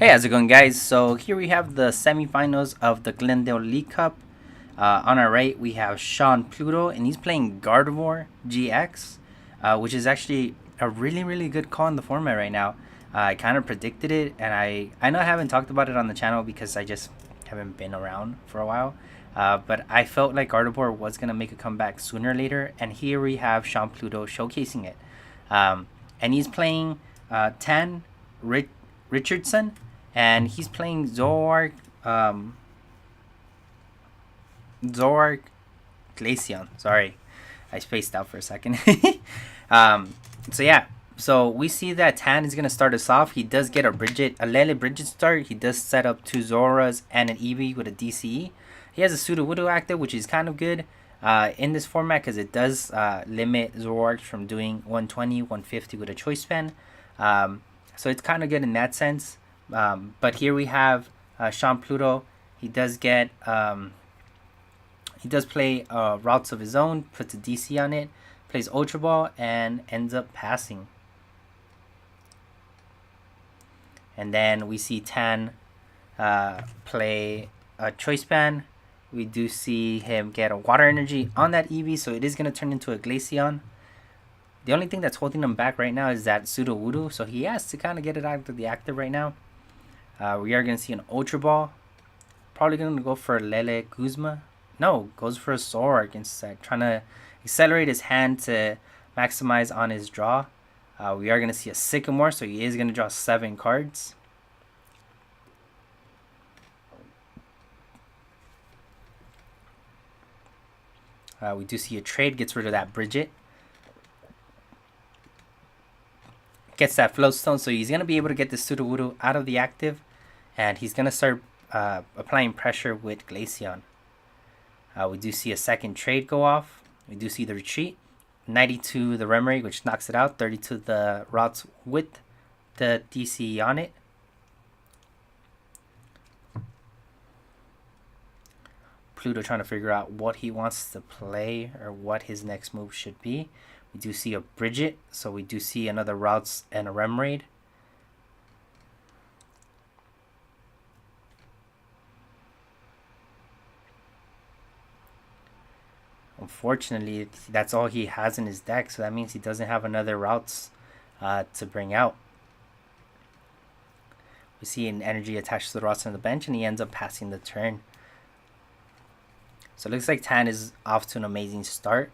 Hey, how's it going, guys? So here we have the semifinals of the Glendale League Cup. On our right, we have Sean Pluto, and he's playing Gardevoir GX, which is actually a really good call in the format right now. I kind of predicted it, and I know I haven't talked about it on the channel because I just haven't been around for a while. But I felt like Gardevoir was gonna make a comeback sooner or later, and here we have Sean Pluto showcasing it. And he's playing Tan Richardson, and he's playing Zoroark, Zoroark Glaceon. Sorry, I spaced out for a second. um, so yeah, so we see that Tan is gonna start us off. He does get a Lele Bridget start. He does set up two Zoras and an Eevee with a DCE. He has a Sudowoodo active, which is kind of good in this format because it does limit Zoroark from doing 120, 150 with a choice span. So it's kind of good in that sense. But here we have Sean Pluto. He does get he does play routes of his own, puts a DC on it, plays Ultra Ball, and ends up passing. And then we see Tan play a Choice Band. We do see him get a Water Energy on that Eevee, so it is going to turn into a Glaceon. The only thing that's holding him back right now is that Sudowoodo, so he has to kind of get it out of the active right now. We are going to see an Ultra Ball. Probably going to go for Lele Guzma. No, goes for a Zoroark instead. Trying to accelerate his hand to maximize on his draw. We are going to see a Sycamore, so he is going to draw 7 cards. We do see a trade, gets rid of that Bridget. Gets that Floatstone, so he's going to be able to get the Sudowoodo out of the active. And he's going to start applying pressure with Glaceon. We do see a second trade go off. We do see the retreat. 92 the Remoraid, which knocks it out. 32 the routes with the DC on it. Pluto trying to figure out what he wants to play or what his next move should be. We do see a Bridget, so we do see another routes and a Remoraid. Unfortunately, that's all he has in his deck, so that means he doesn't have another routes to bring out. We see an energy attached to the routes on the bench, and he ends up passing the turn. So it looks like Tan is off to an amazing start.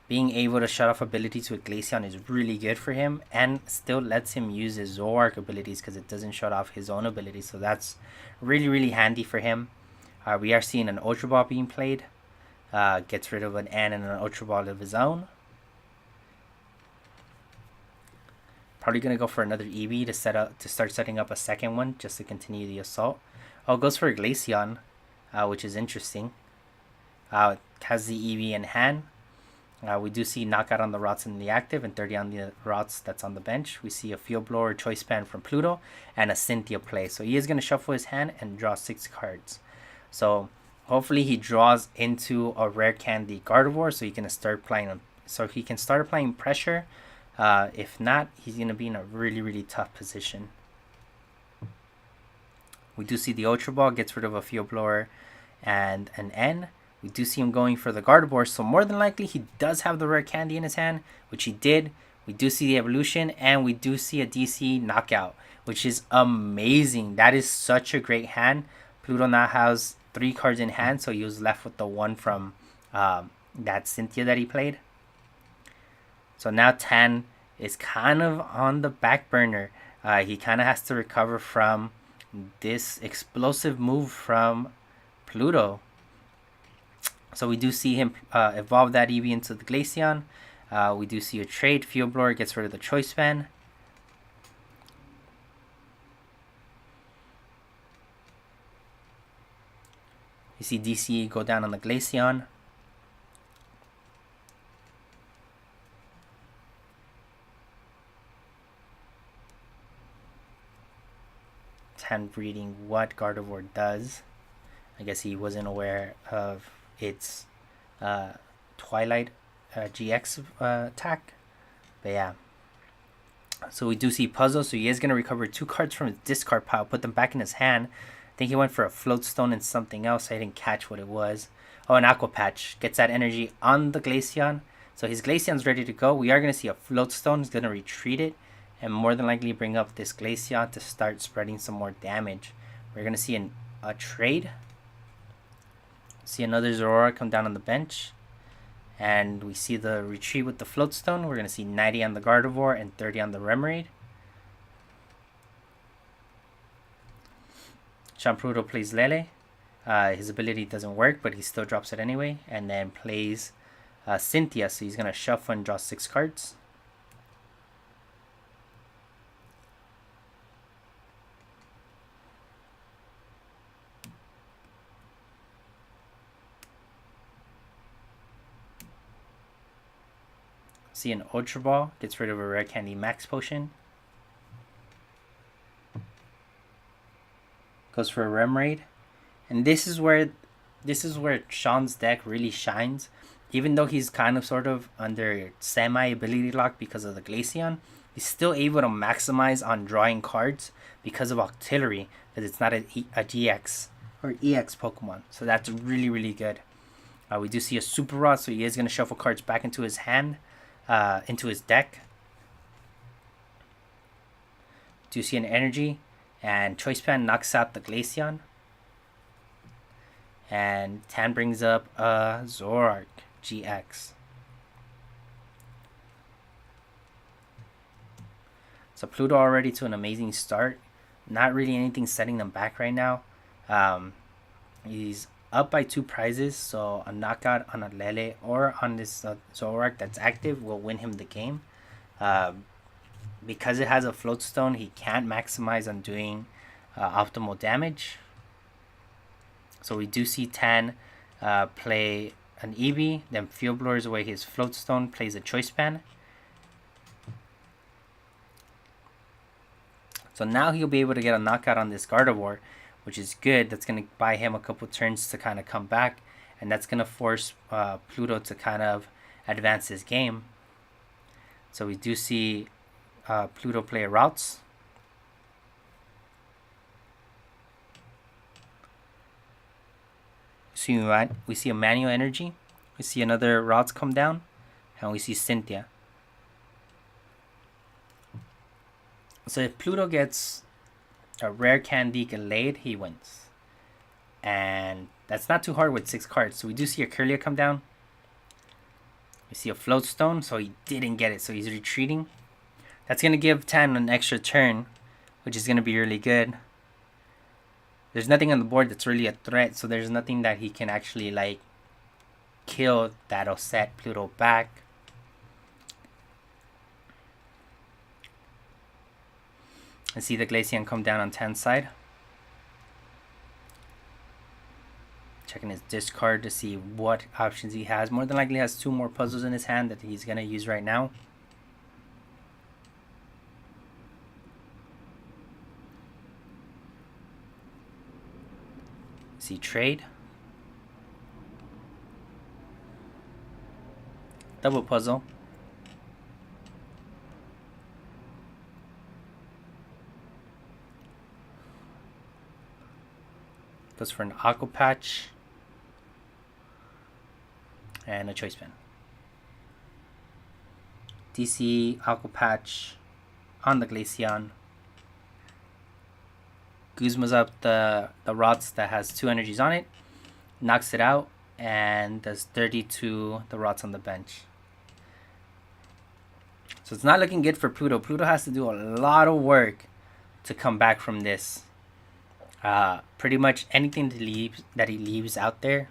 Being able to shut off abilities with Glaceon is really good for him, and still lets him use his Zoroark abilities because it doesn't shut off his own abilities. So that's really handy for him. We are seeing an Ultra Ball being played. Gets rid of an N and an Ultra Ball of his own. Probably gonna go for another Eevee to start setting up a second one just to continue the assault. Oh, goes for a Glaceon, which is interesting. Has the Eevee in hand. We do see knockout on the routes in the active and 30 on the routes that's on the bench. We see a Field Blower Choice Span from Pluto and a Cynthia play. So he is going to shuffle his hand and draw 6 cards. So hopefully he draws into a Rare Candy Gardevoir so he can start applying pressure. If not, he's going to be in a really tough position. We do see the Ultra Ball gets rid of a Field Blower and an N. We do see him going for the Gardevoir, so more than likely he does have the Rare Candy in his hand, which he did. We do see the evolution, and we do see a DC knockout, which is amazing. That is such a great hand. Pluto now has 3 cards in hand, so he was left with the one from that Cynthia that he played. So now Tan is kind of on the back burner. He kind of has to recover from this explosive move from Pluto. So we do see him evolve that Eevee into the Glaceon. We do see a trade. Field Blower gets rid of the Choice Span. You see DC go down on the Glaceon. Tan reading what Gardevoir does. I guess he wasn't aware of its Twilight GX attack. But yeah, So we do see Puzzle, so he is going to recover 2 cards from his discard pile, put them back in his hand. I think he went for a Float Stone and something else. I didn't catch what it was. Oh, an Aqua Patch. Gets that energy on the Glaceon. So his Glaceon's ready to go. We are going to see a Float Stone. He's going to retreat it and more than likely bring up this Glaceon to start spreading some more damage. We're going to see a trade. See another Zoroark come down on the bench. And we see the retreat with the Float Stone. We're going to see 90 on the Gardevoir and 30 on the Remoraid. Shamprudo plays Lele. His ability doesn't work, but he still drops it anyway. And then plays Cynthia, so he's going to shuffle and draw 6 cards. See an Ultra Ball, gets rid of a Rare Candy Max Potion. Goes for a Remoraid. And this is where Sean's deck really shines. Even though he's kind of sort of under semi-ability lock because of the Glaceon, he's still able to maximize on drawing cards because of Octillery, because it's not a GX or EX Pokemon. So that's really, really good. We do see a Super Rod, so he is going to shuffle cards back into his hand, into his deck. Do see an Energy, and Choice Band knocks out the Glaceon. And Tan brings up a Zoroark GX. So Pluto already to an amazing start. Not really anything setting them back right now. He's up by 2 prizes, so a knockout on a Lele or on this Zoroark that's active will win him the game. Because it has a Float Stone, he can't maximize on doing optimal damage. So we do see Tan play an Eevee, then Field Blowers away his Float Stone, plays a Choice Band. So now he'll be able to get a knockout on this Gardevoir, which is good. That's going to buy him a couple turns to kind of come back, and that's going to force Pluto to kind of advance his game. So we do see Pluto play a Routes. So we see a Manual Energy. We see another Routes come down, and we see Cynthia. So if Pluto gets a Rare Candy Gallade, he wins. And that's not too hard with 6 cards. So we do see a Curlia come down. We see a Float Stone, so he didn't get it, so he's retreating. That's going to give Tan an extra turn, which is going to be really good. There's nothing on the board that's really a threat, so there's nothing that he can actually like kill that'll set Pluto back. I see the Glaceon come down on Tan's side. Checking his discard to see what options he has. More than likely has 2 more puzzles in his hand that he's going to use right now. See trade. Double puzzle. Goes for an Aqua Patch. And a Choice Band. DC Aqua Patch on the Glaceon. Guzma's up the Rots that has 2 energies on it. Knocks it out and does 30 to the Rots on the bench. So it's not looking good for Pluto. Pluto has to do a lot of work to come back from this. Pretty much anything that he leaves out there.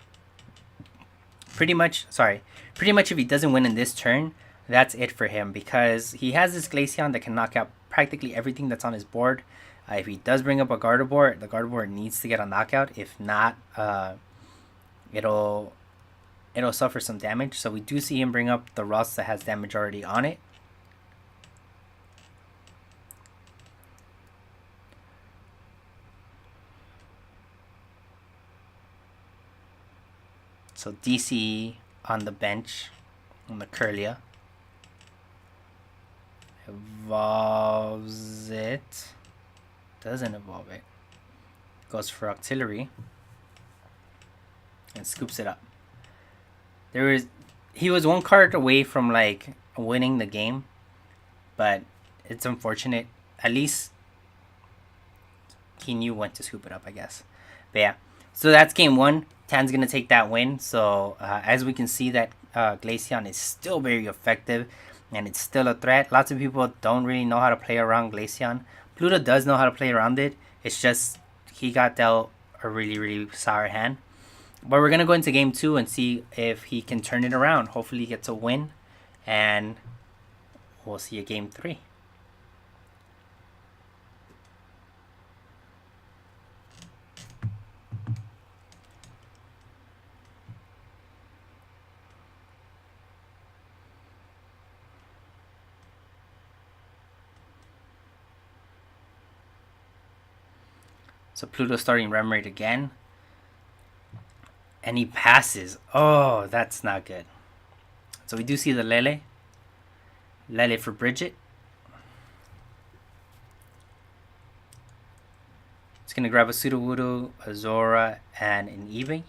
Pretty much if he doesn't win in this turn, that's it for him. Because he has this Glaceon that can knock out practically everything that's on his board. If he does bring up a Gardevoir, the Gardevoir needs to get a knockout. If not, it'll suffer some damage. So we do see him bring up the Rust that has damage already on it. So DC on the bench on the Curlia. Evolves it. Doesn't evolve it. Goes for Auxiliary. And scoops it up. He was one card away from like winning the game, but it's unfortunate. At least he knew when to scoop it up, I guess. But yeah, so that's game one. Tan's gonna take that win. So as we can see, that Glaceon is still very effective, and it's still a threat. Lots of people don't really know how to play around Glaceon. Pluto does know how to play around it. It's just he got dealt a really sour hand. But we're gonna go into game two and see if he can turn it around. Hopefully he gets a win, and we'll see you game three. So Pluto starting Remoraid again. And he passes. Oh, that's not good. So we do see the Lele. Lele for Bridget. It's going to grab a Sudowoodo, a Zora, and an Eevee.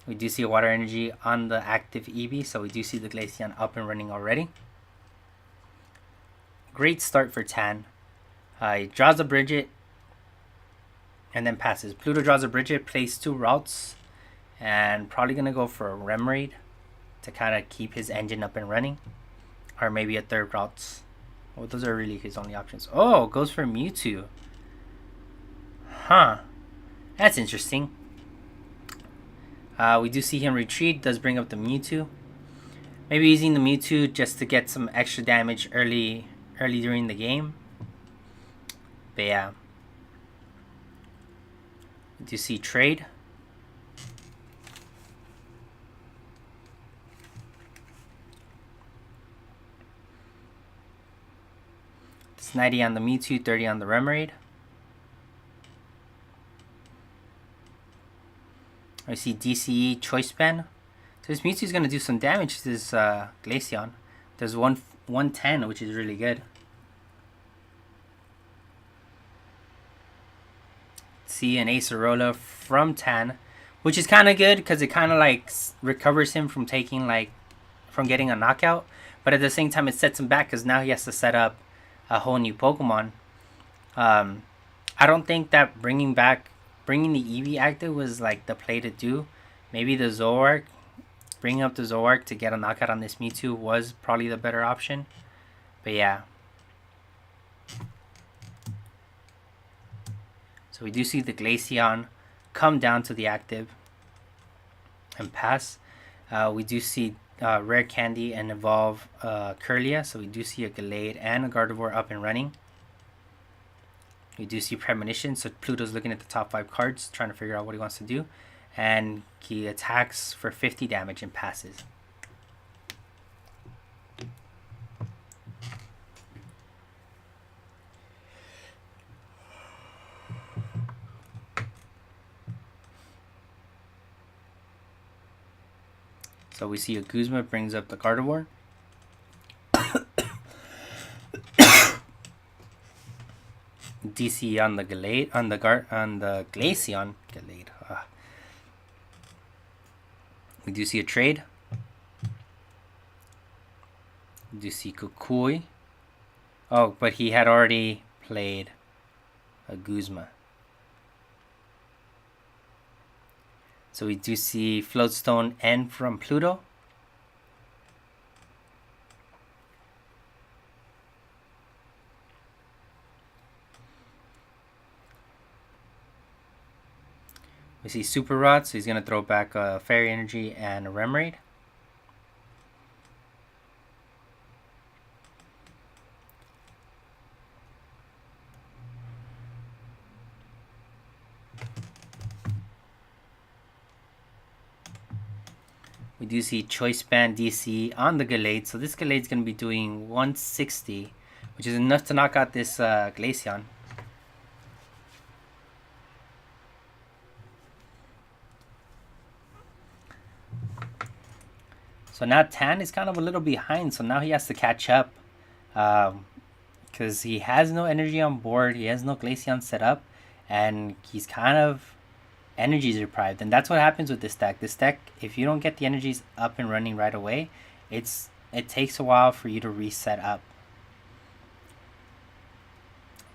We do see a Water Energy on the active Eevee, so we do see the Glaceon up and running already. Great start for Tan. He draws a Bridget and then passes. Pluto draws a Bridget, plays 2 routes, and probably going to go for a Remoraid to kind of keep his engine up and running. Or maybe a 3rd route. Well, those are really his only options. Oh, goes for Mewtwo. Huh. That's interesting. We do see him retreat. Does bring up the Mewtwo. Maybe using the Mewtwo just to get some extra damage early during the game. But yeah. We do see trade. It's 90 on the Mewtwo, 30 on the Remoraid. I see DCE Choice Band. So this Mewtwo is going to do some damage to this Glaceon. There's 110, which is really good. See an Acerola from Tan, which is kind of good because it kind of like recovers him from getting a knockout. But at the same time, it sets him back because now he has to set up a whole new Pokemon. I don't think that bringing the Eevee active was like the play to do. Maybe the Zoroark, bringing up the Zoroark to get a knockout on this Mewtwo was probably the better option. But yeah. So we do see the Glaceon come down to the active and pass. We do see Rare Candy and evolve Curlia. So we do see a Gallade and a Gardevoir up and running. We do see Premonition, so Pluto's looking at the top 5 cards, trying to figure out what he wants to do. And he attacks for 50 damage and passes. So we see a Guzma brings up the Gardevoir. DC on the Gallade, on the Glaceon. Gallade. We do see a trade. We do see Kukui. Oh, but he had already played a Guzma. So we do see Floatstone N from Pluto. We see Super Rod, so he's going to throw back a Fairy Energy and a Remoraid. We do see Choice Band DC on the Gallade, so this Gallade is going to be doing 160, which is enough to knock out this Glaceon. So now Tan is kind of a little behind, so now he has to catch up. Because he has no energy on board, he has no Glaceon set up, and he's kind of energies deprived. And that's what happens with this deck. This deck, if you don't get the energies up and running right away, it takes a while for you to reset up.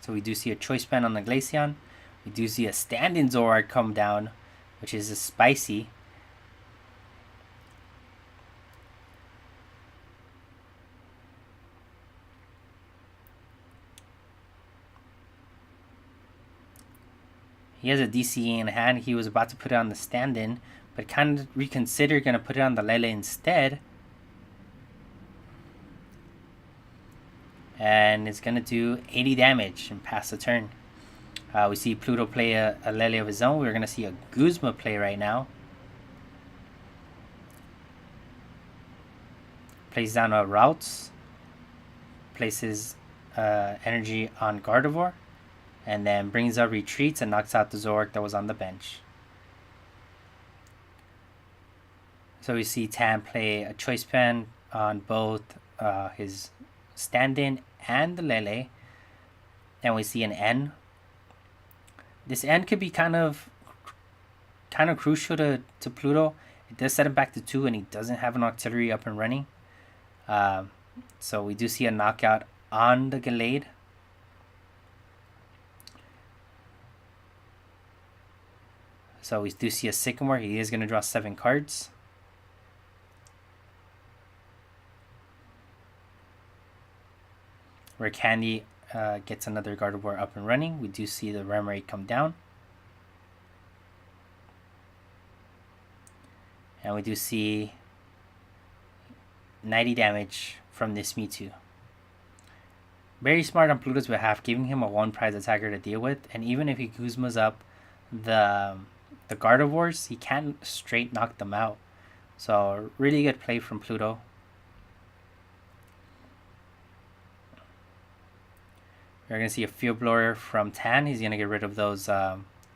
So we do see a choice band on the Glaceon. We do see a stand-in Zoroark come down, which is a spicy. He has a DCE in hand. He was about to put it on the stand-in, but kind of reconsidered, going to put it on the Lele instead. And it's going to do 80 damage and pass the turn. We see Pluto play a Lele of his own. We're going to see a Guzma play right now. Plays down a Routes. Places energy on Gardevoir. And then brings up Retreats and knocks out the Zoroark that was on the bench. So we see Tan play a Choice Band on both his stand-in and the Lele. And we see an N. This N could be kind of crucial to Pluto. It does set him back to 2 and he doesn't have an auxiliary up and running. So we do see a knockout on the Gallade. So we do see a Sycamore. He is going to draw 7 cards. Where Candy gets another Gardevoir up and running. We do see the Remoraid come down. And we do see 90 damage from this Mewtwo. Very smart on Pluto's behalf, giving him a 1 prize attacker to deal with. And even if he Guzmas up the Gardevoirs, he can't straight knock them out. So really good play from Pluto. We're going to see a Field Blower from Tan. He's going to get rid of those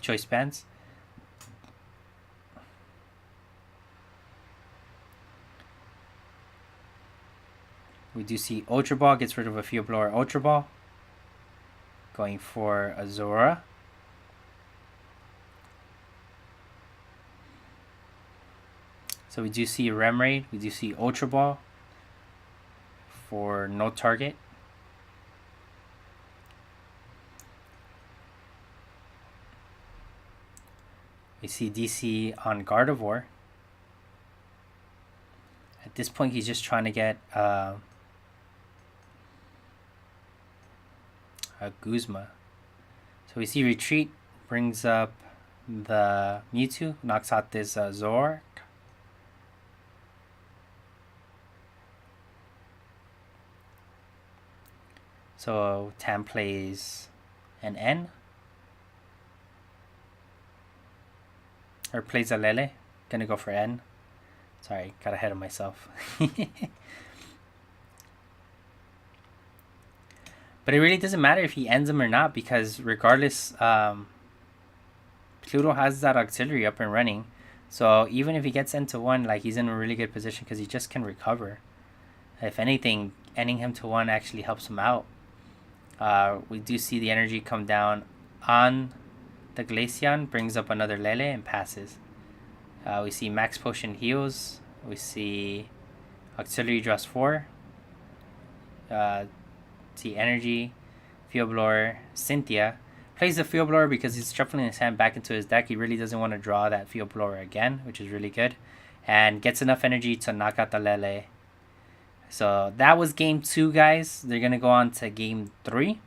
Choice Bands. We do see Ultra Ball gets rid of a Field Blower Ultra Ball. Going for a Zora. So we do see a Remoraid. We do see Ultra Ball for no target. We see DC on Gardevoir. At this point, he's just trying to get a Guzma. So we see Retreat brings up the Mewtwo, knocks out this Zoroark. So Tam plays an N. Or plays a Lele. Gonna go for N. Sorry, got ahead of myself. But it really doesn't matter if he ends him or not, because regardless, Pluto has that auxiliary up and running. So even if he gets into 1, like, he's in a really good position because he just can recover. If anything, ending him to 1 actually helps him out. We do see the energy come down on the Glaceon, brings up another Lele and passes. We see Max Potion heals. We see Auxiliary draws 4. See Energy, Field Blower, Cynthia. Plays the Field Blower because he's shuffling his hand back into his deck. He really doesn't want to draw that Field Blower again, which is really good. And gets enough energy to knock out the Lele. So that was game 2, guys. They're going to go on to game 3.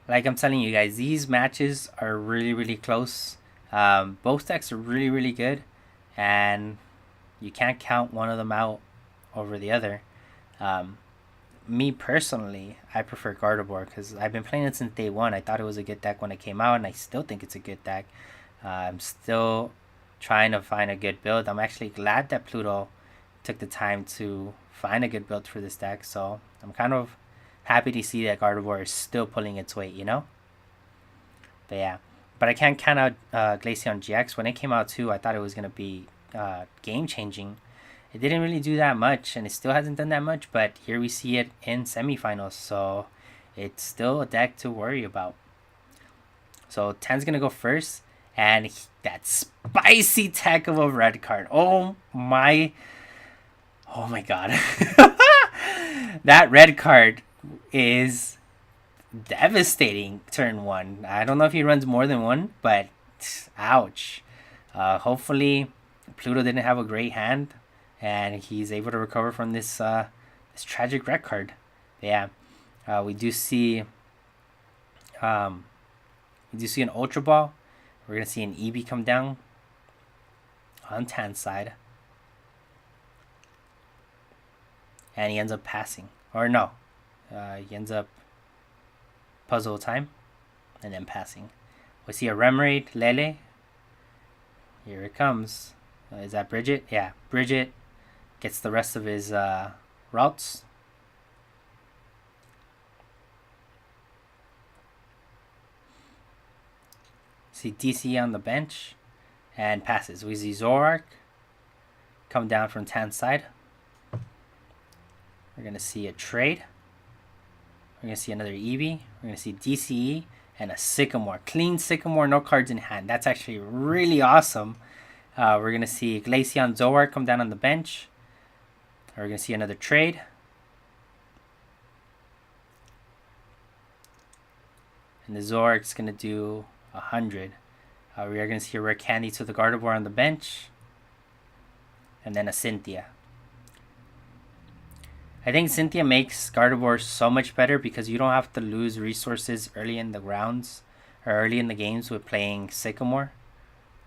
Like I'm telling you guys, these matches are really, really close. Both decks are really, really good. And you can't count one of them out over the other. Me personally, I prefer Gardevoir because I've been playing it since day 1. I thought it was a good deck when it came out, and I still think it's a good deck. I'm still trying to find a good build. I'm actually glad that Pluto took the time to find a good build for this deck, so I'm kind of happy to see that Gardevoir is still pulling its weight, you know? But yeah, but I can't count out Glaceon GX. When it came out too, I thought it was going to be game-changing. it didn't really do that much, and it still hasn't done that much, but here we see it in semifinals, so it's still a deck to worry about. So 10's going to go first, and that spicy tech of a red card. Oh my god. That red card is devastating turn 1. I don't know if he runs more than one, but ouch. Hopefully Pluto didn't have a great hand and he's able to recover from this this tragic red card. Yeah, we do see an Ultra Ball. We're gonna see an EB come down on Tan's side, and he ends up passing. Or no, he ends up puzzle time and then passing. We see a Remoraid Lele. Here it comes. Is that Bridget? Yeah, Bridget gets the rest of his routes. See DC on the bench and passes. We see Zoroark come down from Tan's side. We're going to see a trade. We're going to see another Eevee. We're going to see DCE and a Sycamore. Clean Sycamore, no cards in hand. That's actually really awesome. We're going to see Glaceon Zoroark come down on the bench. We're going to see another trade. And the Zoroark's going to do 100. We are going to see a rare candy to the Gardevoir on the bench. And then a Cynthia. I think Cynthia makes Gardevoir so much better because you don't have to lose resources early in the rounds or early in the games with playing Sycamore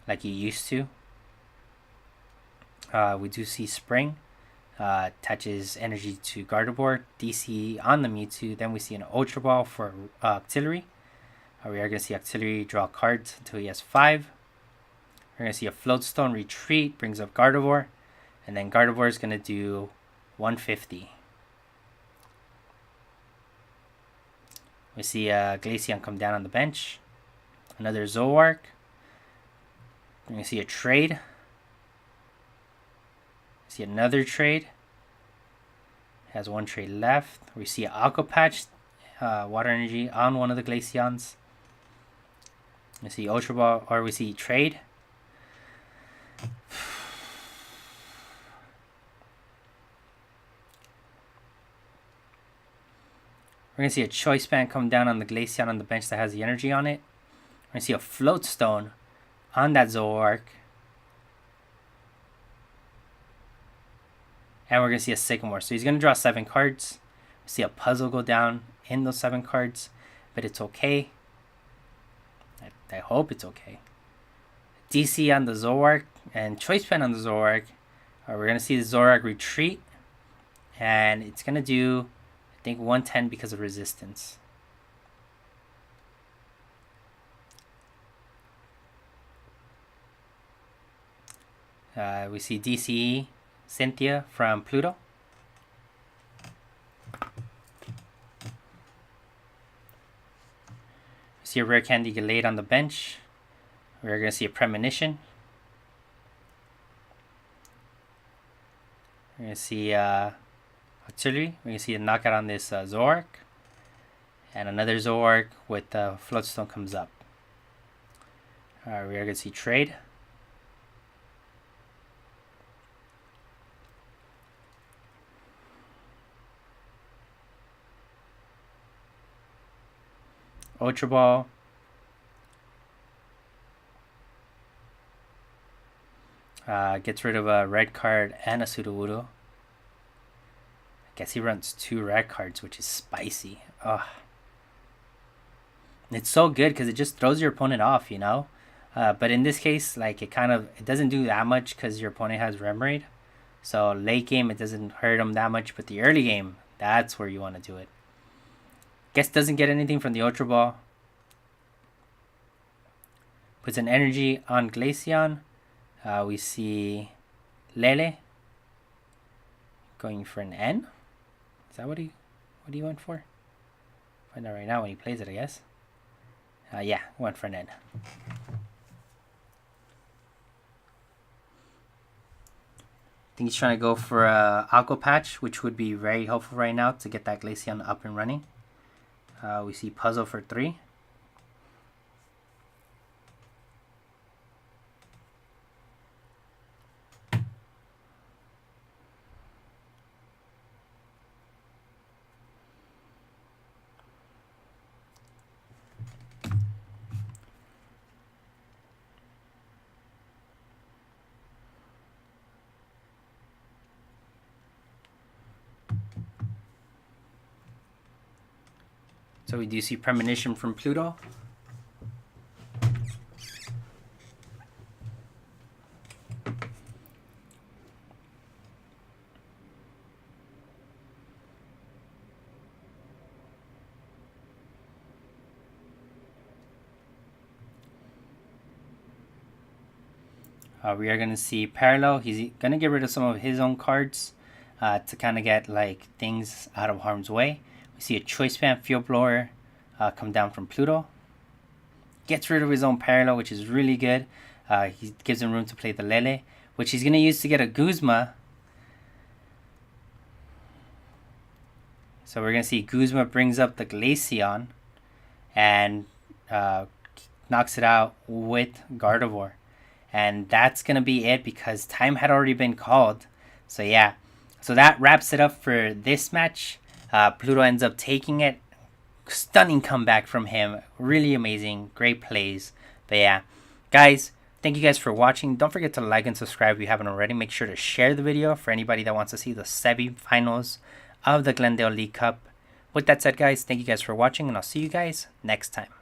like you used to. We do see Spring. Attaches energy to Gardevoir. DC on the Mewtwo. Then we see an Ultra Ball for Octillery. We are going to see Octillery draw cards until he has 5. We're going to see a Floatstone Retreat. Brings up Gardevoir. And then Gardevoir is going to do 150. We see Glaceon come down on the bench. Another Zoroark. We're going to see a trade. See another trade. Has one trade left. We see an Aqua Patch, Water Energy on one of the Glaceons. We see Ultra Ball, or we see trade. We're going to see a Choice Band come down on the Glaceon on the bench that has the energy on it. We're going to see a Float Stone on that Zoroark. And we're going to see a Sycamore. So he's going to draw 7 cards. We see a puzzle go down in those 7 cards. But it's okay. I hope it's okay. DC on the Zoroark and Choice Band on the Zoroark. We're going to see the Zoroark retreat. And it's going to do, I think, 110 because of resistance. We see DCE Cynthia from Pluto. We see a rare candy Gallade on the bench. We're going to see a Premonition. We're going to see Artillery. We're going to see a knockout on this Zoroark. And another Zoroark with Floatstone comes up. We are going to see trade. Ultra Ball. Gets rid of a red card and a Sudowoodo. I guess he runs 2 red cards, which is spicy. Ugh. It's so good because it just throws your opponent off, you know? But in this case, like it doesn't do that much because your opponent has Remoraid. So late game, it doesn't hurt him that much. But the early game, that's where you want to do it. Guess doesn't get anything from the Ultra Ball. Puts an energy on Glaceon. We see Lele going for an N. Is that what he went for? Find out right now when he plays it, I guess. Yeah, went for an N. think he's trying to go for a Aqua Patch, which would be very helpful right now to get that Glaceon up and running. We see Puzzle for 3. So we do see Premonition from Pluto. We are going to see Parallel. He's going to get rid of some of his own cards to kind of get like things out of harm's way. We see a Choice Band Field Blower come down from Pluto. Gets rid of his own Parallel, which is really good. He gives him room to play the Lele, which he's going to use to get a Guzma. So we're going to see Guzma brings up the Glaceon and knocks it out with Gardevoir. And that's going to be it because time had already been called. So yeah, so that wraps it up for this match. Pluto ends up taking it. Stunning comeback from him. Really amazing. Great plays. But yeah, guys, thank you guys for watching. Don't forget to like and subscribe if you haven't already. Make sure to share the video for anybody that wants to see the semi-finals of the Glendale League Cup. With that said, guys, thank you guys for watching, and I'll see you guys next time.